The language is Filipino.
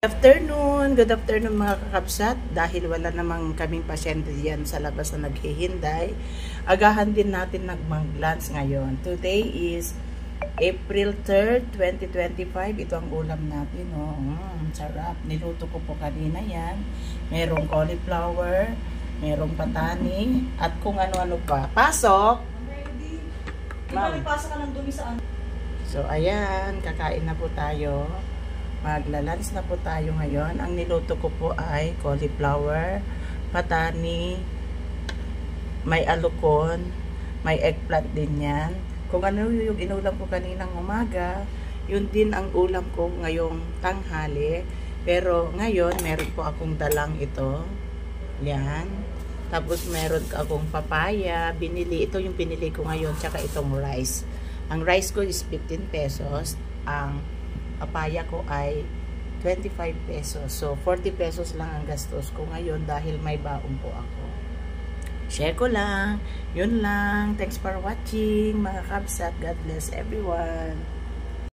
Good afternoon mga kakabsat. Dahil wala namang kaming pasyente diyan sa labas na naghihinday, agahan din natin nagmang-lunch ngayon. Today is April 3rd, 2025. Ito ang ulam natin. Oh. Sarap. Niluto ko po kanina yan. Merong cauliflower, merong patani, at kung ano-ano pa. Pasok! Di ba nagpasa ka ng dumi sa ano? So, ayan. Kakain na po tayo. Magla-lunch na po tayo ngayon. Ang niluto ko po ay cauliflower, patani, may alukon, may eggplant din yan. Kung ano yung inulam ko kaninang umaga, yun din ang ulam ko ngayong tanghali. Pero ngayon, meron po akong dalang ito. Yan. Tapos meron akong papaya. Ito yung pinili ko ngayon, tsaka itong rice. Ang rice ko is 15 pesos. Ang papaya ko ay 25 pesos. So, 40 pesos lang ang gastos ko ngayon dahil may baon po ako. Share ko lang. Yun lang. Thanks for watching mga kabsat. God bless everyone.